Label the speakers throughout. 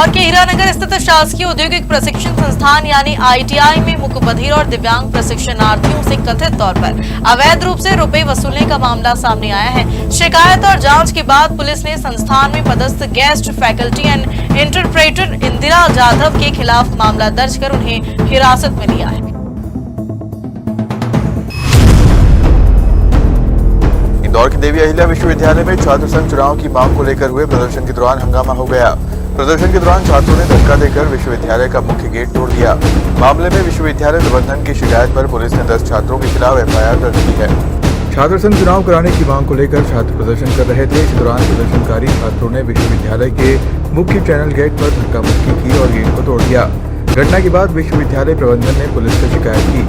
Speaker 1: इंदौर के हीरानगर स्थित शासकीय औद्योगिक प्रशिक्षण संस्थान यानी आईटीआई में मुख बधिर और दिव्यांग प्रशिक्षणार्थियों से कथित तौर पर अवैध रूप से रुपए वसूलने का मामला सामने आया है। शिकायत और जांच के बाद पुलिस ने संस्थान में पदस्थ guest faculty and interpreter Indira Jadhav के खिलाफ मामला दर्ज कर उन्हें हिरासत में लिया है।
Speaker 2: इंदौर के देवी अहिल्या विश्वविद्यालय में छात्र संघ चुनाव की मांग को लेकर हुए प्रदर्शन के दौरान हंगामा हो गया। प्रदर्शन के दौरान छात्रों ने धक्का देकर विश्वविद्यालय का मुख्य गेट तोड़ दिया। मामले में विश्वविद्यालय प्रबंधन की शिकायत पर पुलिस ने 10 छात्रों के खिलाफ एफआईआर दर्ज की है। छात्र संघ चुनाव कराने की मांग को लेकर छात्र प्रदर्शन कर रहे थे। इस दौरान प्रदर्शनकारी छात्रों ने विश्वविद्यालय के मुख्य चैनल गेट पर धक्का मुक्की की और गेट को तोड़ दिया। घटना के बाद विश्वविद्यालय प्रबंधन ने पुलिस से शिकायत की।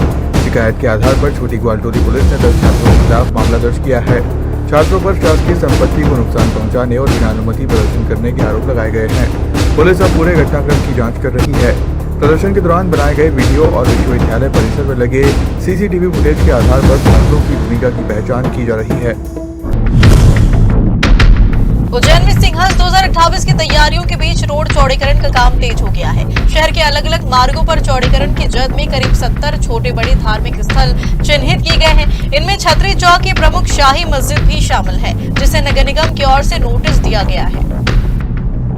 Speaker 2: शिकायत के आधार पर छोटी ग्वालटोली पुलिस ने 10 छात्रों के खिलाफ मामला दर्ज किया है। छात्रों पर शासकीय संपत्ति को नुकसान पहुंचाने और बिना अनुमति प्रदर्शन करने के आरोप लगाए गए हैं। पुलिस अब पूरे घटनाक्रम की जांच कर रही है। प्रदर्शन के दौरान बनाए गए वीडियो और विश्वविद्यालय परिसर में लगे सीसीटीवी फुटेज के आधार पर छात्रों की भूमिका की पहचान की जा रही है।
Speaker 1: उज्जैन में सिंहस्थ 2028 की तैयारियों के बीच रोड चौड़ीकरण का काम तेज हो गया है। शहर के अलग अलग मार्गों पर चौड़ीकरण की जद में करीब 70 छोटे बड़े धार्मिक स्थल चिन्हित किए गए हैं। इनमें छतरी चौक की प्रमुख शाही मस्जिद भी शामिल है, जिसे नगर निगम की ओर से नोटिस दिया गया है।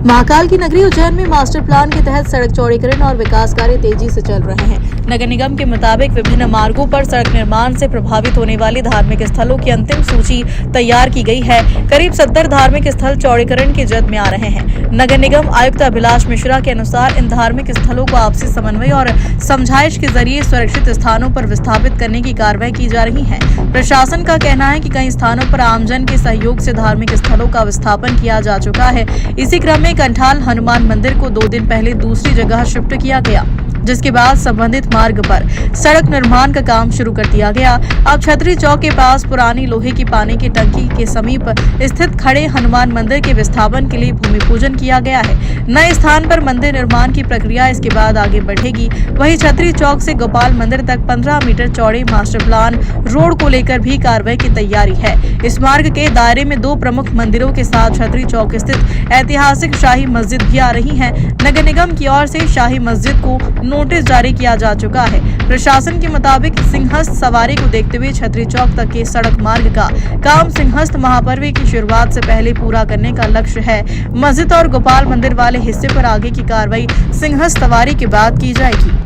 Speaker 1: महाकाल की नगरी उज्जैन में मास्टर प्लान के तहत सड़क चौड़ीकरण और विकास कार्य तेजी से चल रहे हैं। नगर निगम के मुताबिक विभिन्न मार्गों पर सड़क निर्माण से प्रभावित होने वाले धार्मिक स्थलों की अंतिम सूची तैयार की गई है। करीब 70 धार्मिक स्थल चौड़ीकरण की जद में आ रहे हैं। नगर निगम आयुक्त अभिलाष मिश्रा के अनुसार इन धार्मिक स्थलों को आपसी समन्वय और समझाइश के जरिए सुरक्षित स्थानों पर विस्थापित करने की कार्रवाई की जा रही है। प्रशासन का कहना है कि कई स्थानों पर आमजन के सहयोग से धार्मिक स्थलों का विस्थापन किया जा चुका है। इसी क्रम में कंठाल हनुमान मंदिर को 2 दिन पहले दूसरी जगह शिफ्ट किया गया, जिसके बाद संबंधित मार्ग पर सड़क निर्माण का काम शुरू कर दिया गया। अब छतरी चौक के पास पुरानी लोहे की पानी की टंकी के समीप स्थित खड़े हनुमान मंदिर के विस्थापन के लिए भूमि पूजन किया गया है। नए स्थान पर मंदिर निर्माण की प्रक्रिया इसके बाद आगे बढ़ेगी। वहीं छतरी चौक से गोपाल मंदिर तक 15 मीटर चौड़े मास्टर प्लान रोड को लेकर भी कार्रवाई की तैयारी है। इस मार्ग के दायरे में 2 प्रमुख मंदिरों के साथ छतरी चौक स्थित ऐतिहासिक शाही मस्जिद भी आ रही है। नगर निगम की ओर से शाही मस्जिद को नोटिस जारी किया जा चुका है। प्रशासन के मुताबिक सिंहस्थ सवारी को देखते हुए छतरी चौक तक के सड़क मार्ग का काम सिंहस्थ महापर्व की शुरुआत से पहले पूरा करने का लक्ष्य है। मस्जिद और गोपाल मंदिर वाले हिस्से पर आगे की कार्रवाई सिंहस्थ सवारी के बाद की जाएगी।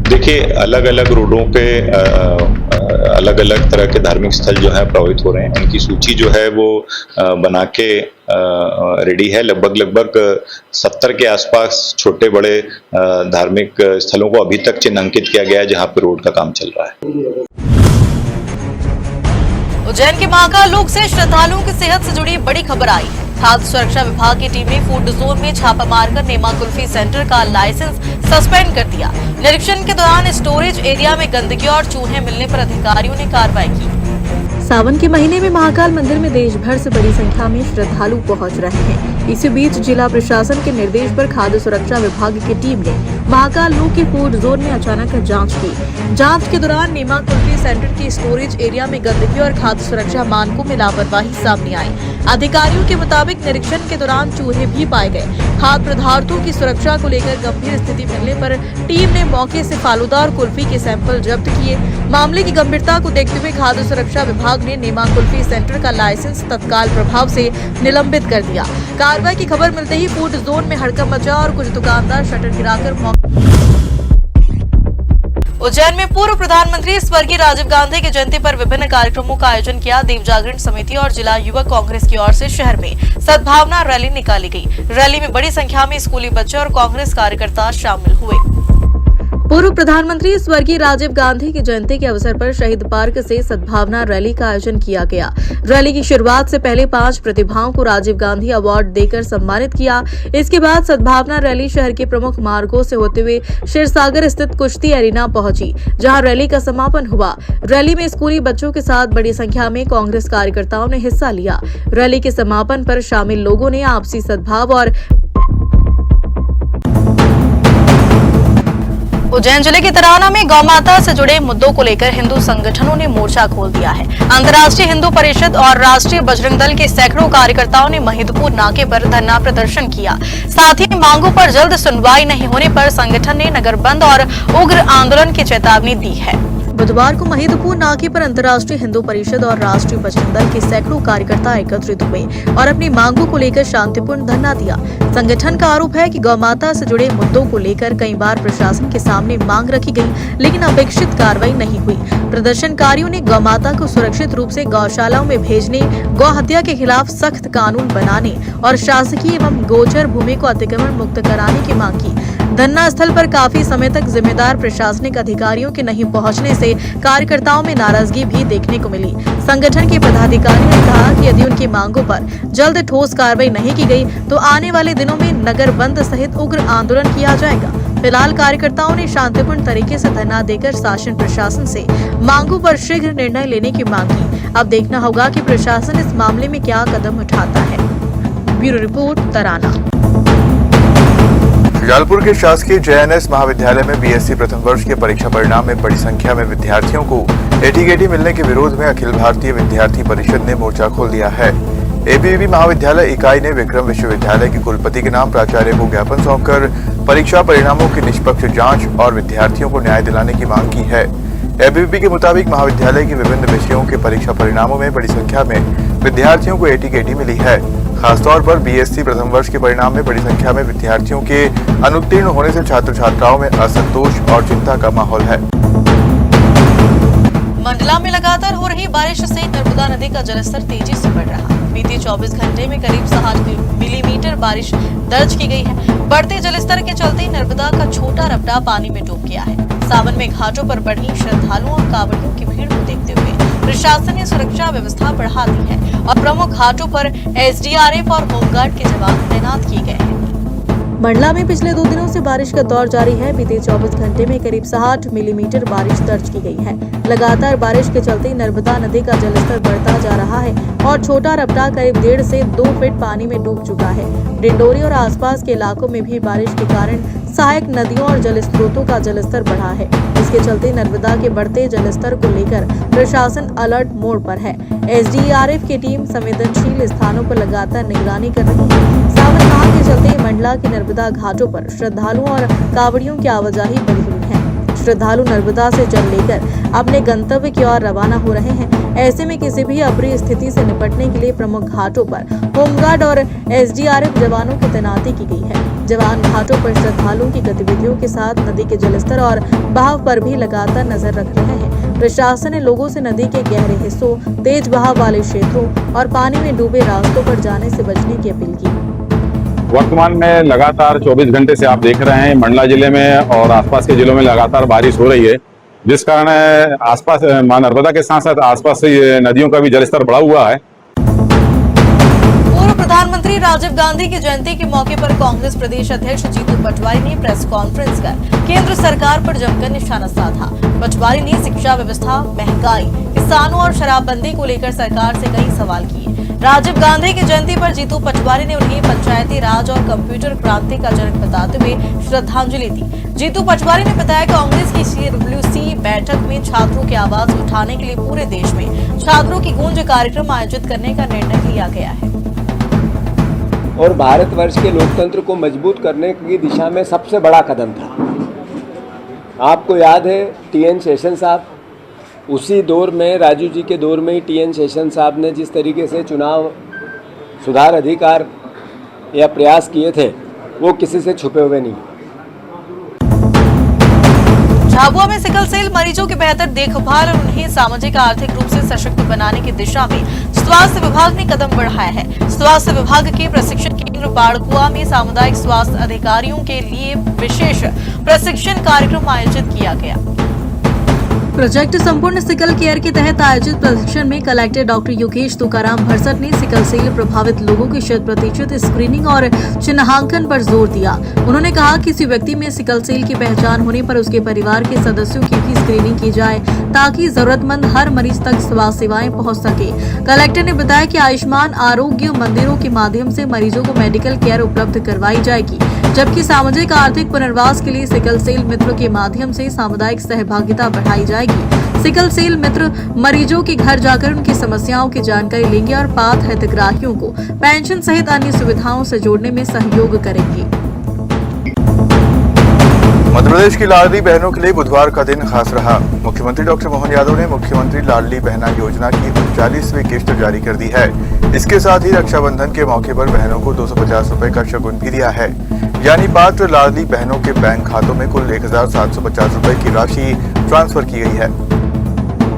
Speaker 3: देखिए, अलग अलग रोडों पे अलग अलग तरह के धार्मिक स्थल जो है प्रभावित हो रहे हैं। उनकी सूची जो है वो बना के रेडी है। लगभग 70 के आसपास छोटे बड़े धार्मिक स्थलों को अभी तक चिन्हांकित किया गया है, जहां पर रोड का काम चल रहा है।
Speaker 1: उज्जैन के महाकाल लोक से श्रद्धालुओं की सेहत से जुड़ी बड़ी खबर आई है। खाद्य सुरक्षा विभाग की टीम ने फूड जोन में छापा मारकर नेमा कुल्फी सेंटर का लाइसेंस सस्पेंड कर दिया। निरीक्षण के दौरान स्टोरेज एरिया में गंदगी और चूहे मिलने पर अधिकारियों ने कार्रवाई की। सावन के महीने में महाकाल मंदिर में देश भर से बड़ी संख्या में श्रद्धालु पहुंच रहे हैं। इसी बीच जिला प्रशासन के निर्देश पर खाद्य सुरक्षा विभाग की टीम ने महाकाल लोक के फूड जोन में अचानक जांच की। जांच के दौरान नेमा कुल्फी सेंटर की स्टोरेज एरिया में गंदगी और खाद्य सुरक्षा मानकों में लापरवाही सामने आई। अधिकारियों के मुताबिक निरीक्षण के दौरान चूहे भी पाए गए। खाद्य पदार्थों की सुरक्षा को लेकर गंभीर स्थिति मिलने पर टीम ने मौके से फालूदा और कुल्फी के सैंपल जब्त किए। मामले की गंभीरता को देखते हुए खाद्य सुरक्षा विभाग ने नेमा कुल्फी सेंटर का लाइसेंस तत्काल प्रभाव से निलंबित कर दिया। कार्रवाई की खबर मिलते ही फूड जोन में हड़कंप मचा और कुछ दुकानदार शटर गिराकर उज्जैन में पूर्व प्रधानमंत्री स्वर्गीय राजीव गांधी की जयंती पर विभिन्न कार्यक्रमों का आयोजन किया। देव जागरण समिति और जिला युवक कांग्रेस की ओर से शहर में सद्भावना रैली निकाली गई। रैली में बड़ी संख्या में स्कूली बच्चे और कांग्रेस कार्यकर्ता शामिल हुए। पूर्व प्रधानमंत्री स्वर्गीय राजीव गांधी की जयंती के अवसर पर शहीद पार्क से सद्भावना रैली का आयोजन किया गया। रैली की शुरुआत से पहले 5 प्रतिभाओं को राजीव गांधी अवार्ड देकर सम्मानित किया। इसके बाद सद्भावना रैली शहर के प्रमुख मार्गों से होते हुए क्षीरसागर स्थित कुश्ती एरिना पहुंची, जहां रैली का समापन हुआ। रैली में स्कूली बच्चों के साथ बड़ी संख्या में कांग्रेस कार्यकर्ताओं ने हिस्सा लिया। रैली के समापन पर शामिल लोगों ने आपसी सद्भाव और उज्जैन जिले के तराना में गौमाता से जुड़े मुद्दों को लेकर हिंदू संगठनों ने मोर्चा खोल दिया है। अंतर्राष्ट्रीय हिंदू परिषद और राष्ट्रीय बजरंग दल के सैकड़ों कार्यकर्ताओं ने महिदपुर नाके पर धरना प्रदर्शन किया। साथ ही मांगों पर जल्द सुनवाई नहीं होने पर संगठन ने नगर बंद और उग्र आंदोलन की चेतावनी दी है। बुधवार को महिदपुर नाके पर अंतर्राष्ट्रीय हिंदू परिषद और राष्ट्रीय बजरंग दल के सैकड़ों कार्यकर्ता एकत्रित हुए और अपनी मांगों को लेकर शांतिपूर्ण धरना दिया। संगठन का आरोप है कि गौमाता से जुड़े मुद्दों को लेकर कई बार प्रशासन के सामने मांग रखी गई, लेकिन अपेक्षित कार्रवाई नहीं हुई। प्रदर्शनकारियों ने गौमाता को सुरक्षित रूप से गौशालाओं में भेजने, गौ हत्या के खिलाफ सख्त कानून बनाने और शासकीय एवं गोचर भूमि को अतिक्रमण मुक्त कराने की मांग की। धरना स्थल पर काफी समय तक जिम्मेदार प्रशासनिक अधिकारियों के नहीं पहुंचने से कार्यकर्ताओं में नाराजगी भी देखने को मिली। संगठन के पदाधिकारी ने कहा कि यदि उनकी मांगों पर जल्द ठोस कार्रवाई नहीं की गई तो आने वाले दिनों में नगर बंद सहित उग्र आंदोलन किया जाएगा। फिलहाल कार्यकर्ताओं ने शांतिपूर्ण तरीके से धरना देकर शासन प्रशासन से मांगों पर शीघ्र निर्णय लेने की मांग की। अब देखना होगा कि प्रशासन इस मामले में क्या कदम उठाता है। ब्यूरो रिपोर्ट, तराना।
Speaker 2: जालपुर के शासकीय JNS महाविद्यालय में BSc प्रथम वर्ष के परीक्षा परिणाम में बड़ी संख्या में विद्यार्थियों को AT-KT मिलने के विरोध में अखिल भारतीय विद्यार्थी परिषद ने मोर्चा खोल दिया है। ABVP महाविद्यालय इकाई ने विक्रम विश्वविद्यालय के कुलपति के नाम प्राचार्य को ज्ञापन सौंपकर परीक्षा परिणामों की निष्पक्ष जांच और विद्यार्थियों को न्याय दिलाने की मांग की है। ABVP के मुताबिक महाविद्यालय के विभिन्न विषयों के परीक्षा परिणामों में बड़ी संख्या में विद्यार्थियों को AT-KT मिली है। खासतौर पर BSc प्रथम वर्ष के परिणाम में बड़ी संख्या में विद्यार्थियों के अनुत्तीर्ण होने से छात्र छात्राओं में असंतोष और चिंता का माहौल है।
Speaker 1: मंडला में लगातार हो रही बारिश से नर्मदा नदी का जलस्तर तेजी से बढ़ रहा। बीते 24 घंटे में करीब 60 मिलीमीटर बारिश दर्ज की गई है। बढ़ते जलस्तर के चलते नर्मदा का छोटा रपटा पानी में डूब गया है। सावन में घाटों पर बढ़ी श्रद्धालुओं और कांवड़ियों की भीड़ को देखते हुए प्रशासन ने सुरक्षा व्यवस्था बढ़ा दी है और प्रमुख घाटों पर SDRF और होमगार्ड के जवान तैनात किए गए हैं। मंडला में पिछले 2 दिनों से बारिश का दौर जारी है। बीते 24 घंटे में करीब 60 मिलीमीटर बारिश दर्ज की गई है। लगातार बारिश के चलते नर्मदा नदी का जलस्तर बढ़ता जा रहा है और छोटा रपटा करीब 1.5 से 2 फीट पानी में डूब चुका है। डिंडोरी और आसपास के इलाकों में भी बारिश के कारण सहायक नदियों और जल स्रोतों का जलस्तर बढ़ा है। इसके चलते नर्मदा के बढ़ते जलस्तर को लेकर प्रशासन अलर्ट मोड पर है। SDRF की टीम संवेदनशील स्थानों पर लगातार निगरानी कर रही है। सावन माह के चलते मंडला के नर्मदा घाटों पर श्रद्धालुओं और कांवड़ियों की आवाजाही बढ़ी हुई है। श्रद्धालु नर्मदा से जल लेकर अपने गंतव्य की ओर रवाना हो रहे हैं। ऐसे में किसी भी अप्रिय स्थिति से निपटने के लिए प्रमुख घाटों पर होमगार्ड और SDRF जवानों की तैनाती की गई है। जवान घाटों पर श्रद्धालुओं की गतिविधियों के साथ नदी के जलस्तर और बहाव पर भी लगातार नजर रख रहे हैं। प्रशासन ने लोगों से नदी के गहरे हिस्सों, तेज बहाव वाले क्षेत्रों और पानी में डूबे रास्तों पर जाने से बचने की अपील की।
Speaker 4: वर्तमान में लगातार 24 घंटे से आप देख रहे हैं मंडला जिले में और आसपास के जिलों में लगातार बारिश हो रही है, जिस कारण आसपास मां नर्मदा के साथ साथ आसपास से नदियों का भी जलस्तर बढ़ा हुआ है।
Speaker 1: पूर्व प्रधानमंत्री राजीव गांधी की जयंती के मौके पर कांग्रेस प्रदेश अध्यक्ष जीतू पटवारी ने प्रेस कॉन्फ्रेंस कर केंद्र सरकार पर जमकर निशाना साधा। पटवारी ने शिक्षा व्यवस्था, महंगाई, किसानों और शराबबंदी को लेकर सरकार से कई सवाल किए। राजीव गांधी की जयंती पर जीतू पटवारी ने उन्हें पंचायती राज और कंप्यूटर क्रांति का जनक बताते हुए श्रद्धांजलि दी। जीतू पटवारी ने बताया कि कांग्रेस की CWC बैठक में छात्रों की आवाज उठाने के लिए पूरे देश में छात्रों की गूंज कार्यक्रम आयोजित करने का निर्णय लिया गया है
Speaker 5: और भारतवर्ष के लोकतंत्र को मजबूत करने की दिशा में सबसे बड़ा कदम था। आपको याद है TN शेषन साहब, उसी दौर में, राजू जी के दौर में ही TN शेषन साहब ने जिस तरीके से चुनाव सुधार अधिकार या प्रयास किए थे, वो किसी से छुपे हुए नहीं।
Speaker 1: झाबुआ में सिकल सेल मरीजों की बेहतर देखभाल और उन्हें सामाजिक आर्थिक रूप से सशक्त बनाने की दिशा में स्वास्थ्य विभाग ने कदम बढ़ाया है। स्वास्थ्य विभाग के प्रशिक्षण केंद्र बाड़कुआ में सामुदायिक स्वास्थ्य अधिकारियों के लिए विशेष प्रशिक्षण कार्यक्रम आयोजित किया गया। प्रोजेक्ट संपूर्ण सिकल केयर के तहत आयोजित प्रशिक्षण में कलेक्टर डॉक्टर योगेश तुकाराम भरसट ने सिकल सेल प्रभावित लोगों की 100% स्क्रीनिंग और चिन्हांकन पर जोर दिया। उन्होंने कहा कि किसी व्यक्ति में सिकल सेल की पहचान होने पर उसके परिवार के सदस्यों की भी स्क्रीनिंग की जाए ताकि जरूरतमंद हर मरीज तक स्वास्थ्य सेवाएं पहुंच सके। कलेक्टर ने बताया कि आयुष्मान आरोग्य मंदिरों के माध्यम से मरीजों को मेडिकल केयर उपलब्ध करवाई जाएगी। जबकि सामाजिक आर्थिक पुनर्वास के लिए सिकल सेल मित्र के माध्यम से सामुदायिक सहभागिता बढ़ाई जाएगी। सिकल सेल मित्र मरीजों के घर जाकर उनकी समस्याओं की जानकारी लेंगे और पात्र हितग्राहियों को पेंशन सहित अन्य सुविधाओं से जोड़ने में सहयोग करेंगे।
Speaker 2: मध्य प्रदेश की लाडली बहनों के लिए बुधवार का दिन खास रहा। मुख्यमंत्री डॉक्टर मोहन यादव ने मुख्यमंत्री लाडली बहना योजना की 39वीं किस्त जारी कर दी है। इसके साथ ही रक्षाबंधन के मौके पर बहनों को 250 रुपए का शगुन भी दिया है। यानी पात्र लाडली बहनों के बैंक खातों में कुल 1750 रुपए की राशि ट्रांसफर की गई है।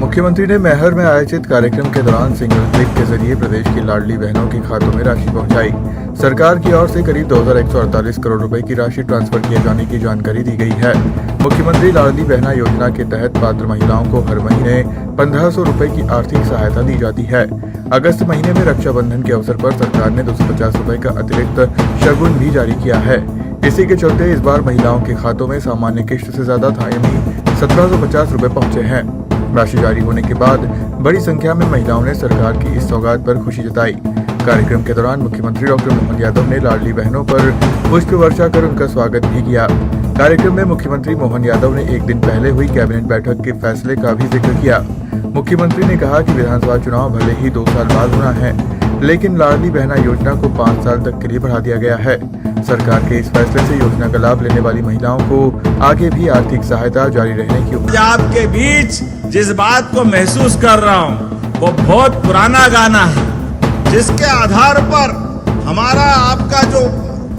Speaker 2: मुख्यमंत्री ने मैहर में आयोजित कार्यक्रम के दौरान सिंगल क्लिक के जरिए प्रदेश की लाडली बहनों के खातों में राशि पहुंचाई। सरकार की ओर से करीब 2148 करोड़ रुपए की राशि ट्रांसफर किए जाने की जानकारी दी गई है। मुख्यमंत्री लाडली बहना योजना के तहत पात्र महिलाओं को हर महीने 1500 रुपए की आर्थिक सहायता दी जाती है। अगस्त महीने में रक्षाबंधन के अवसर पर सरकार ने 250 रुपए का अतिरिक्त शगुन भी जारी किया है। इसी के चलते इस बार महिलाओं के खातों में सामान्य किस्त से ज्यादा था, यानी 1750 रुपए पहुंचे हैं। राशि जारी होने के बाद बड़ी संख्या में महिलाओं ने सरकार की इस सौगात पर खुशी जताई। कार्यक्रम के दौरान मुख्यमंत्री डॉक्टर मोहन यादव ने लाडली बहनों पर पुष्प वर्षा कर उनका स्वागत भी किया। कार्यक्रम में मुख्यमंत्री मोहन यादव ने एक दिन पहले हुई कैबिनेट बैठक के फैसले का भी जिक्र किया। मुख्यमंत्री ने कहा कि विधानसभा चुनाव भले ही 2 साल बाद होना है, लेकिन लाडली बहना योजना को 5 साल तक के लिए बढ़ा दिया गया है। सरकार के इस फैसले से योजना का लाभ लेने वाली महिलाओं को आगे भी आर्थिक सहायता जारी रहने की उम्मीद।
Speaker 6: आपके बीच जिस बात को महसूस कर रहा हूँ वो बहुत पुराना गाना है, जिसके आधार पर हमारा आपका जो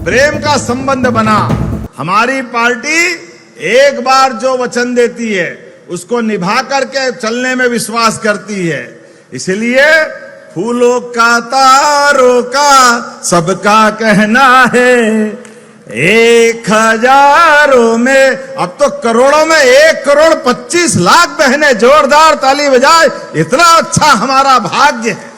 Speaker 6: प्रेम का संबंध बना। हमारी पार्टी एक बार जो वचन देती है उसको निभा करके चलने में विश्वास करती है। इसलिए फूलों का तारों का सबका कहना है, 1000 में अब तो करोड़ों में 1,25,00,000 बहनें जोरदार ताली बजाए। इतना अच्छा हमारा भाग्य है।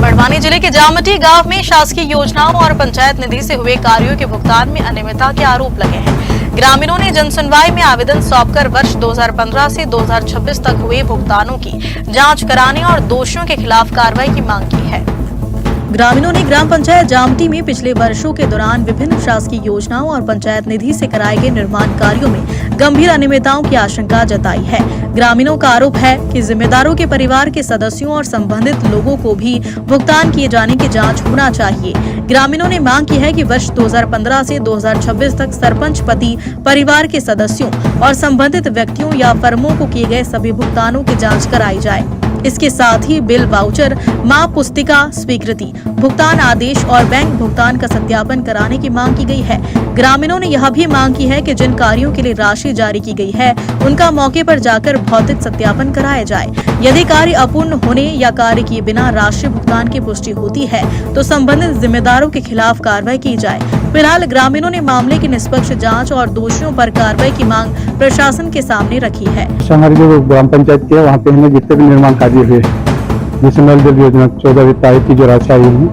Speaker 1: बड़वानी जिले के जामटी गांव में शासकीय योजनाओं और पंचायत निधि से हुए कार्यों के भुगतान में अनियमितता के आरोप लगे हैं। ग्रामीणों ने जनसुनवाई में आवेदन सौंपकर वर्ष 2015 से 2026 तक हुए भुगतानों की जांच कराने और दोषियों के खिलाफ कार्रवाई की मांग की है। ग्रामीणों ने ग्राम पंचायत जामटी में पिछले वर्षों के दौरान विभिन्न शासकीय योजनाओं और पंचायत निधि से कराए गए निर्माण कार्यों में गंभीर अनियमितताओं की आशंका जताई है। ग्रामीणों का आरोप है कि जिम्मेदारों के परिवार के सदस्यों और संबंधित लोगों को भी भुगतान किए जाने की जांच होना चाहिए। ग्रामीणों ने मांग की है कि वर्ष 2015 से 2026 तक सरपंच पति परिवार के सदस्यों और संबंधित व्यक्तियों या फर्मों को किए गए सभी भुगतानों की जाँच कराई जाए। इसके साथ ही बिल, वाउचर, माँ पुस्तिका स्वीकृति, भुगतान आदेश और बैंक भुगतान का सत्यापन कराने की मांग की गई है। ग्रामीणों ने यह भी मांग की है कि जिन कार्यों के लिए राशि जारी की गई है उनका मौके पर जाकर भौतिक सत्यापन कराया जाए। यदि कार्य अपूर्ण होने या कार्य किए बिना राशि भुगतान की पुष्टि होती है तो संबंधित जिम्मेदारों के खिलाफ कार्रवाई की जाए। फिलहाल ग्रामीणों ने मामले की निष्पक्ष जाँच और दोषियों पर कार्रवाई की मांग प्रशासन के सामने रखी है।
Speaker 7: हमारी जो ग्राम पंचायत की है वहाँ पे हमें जितने भी निर्माण कार्य हुए, जैसे नल जल योजना 14 वित्त आयोग की जो राशि आई है,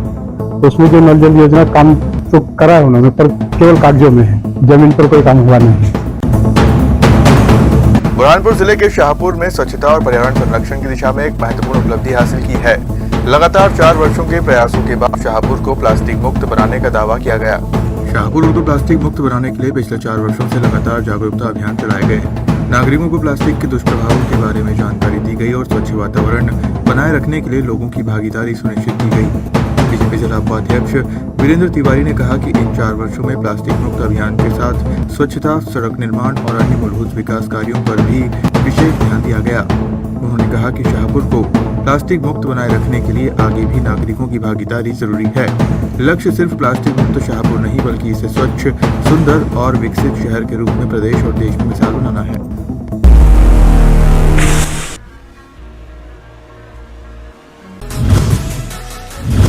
Speaker 7: तो उसमें जो नल जल योजना काम तो करा है उन्होंने, पर केवल कागजों में है, जमीन पर कोई काम हुआ नहीं।
Speaker 2: बुरहानपुर जिले के शाहपुर में स्वच्छता और पर्यावरण संरक्षण की दिशा में एक महत्वपूर्ण उपलब्धि हासिल की है। लगातार 4 वर्षों के प्रयासों के बाद शाहपुर को प्लास्टिक मुक्त बनाने का दावा किया गया। शाहपुर को प्लास्टिक मुक्त बनाने के लिए पिछले 4 वर्षों से लगातार जागरूकता अभियान चलाए गए। नागरिकों को प्लास्टिक के दुष्प्रभावों के बारे में जानकारी दी गई और स्वच्छ वातावरण बनाए रखने के लिए लोगों की भागीदारी सुनिश्चित की गई। बीजेपी जिला उपाध्यक्ष वीरेंद्र तिवारी ने कहा कि इन 4 वर्षों में प्लास्टिक मुक्त अभियान के साथ स्वच्छता, सड़क निर्माण और अन्य मूलभूत विकास कार्यों पर भी विशेष ध्यान दिया गया। उन्होंने कहा कि शाहपुर को प्लास्टिक मुक्त बनाए रखने के लिए आगे भी नागरिकों की भागीदारी जरूरी है। लक्ष्य सिर्फ प्लास्टिक मुक्त शाहपुर नहीं बल्कि इसे स्वच्छ, सुंदर और विकसित शहर के रूप में प्रदेश और देश में मिसाल बनाना है।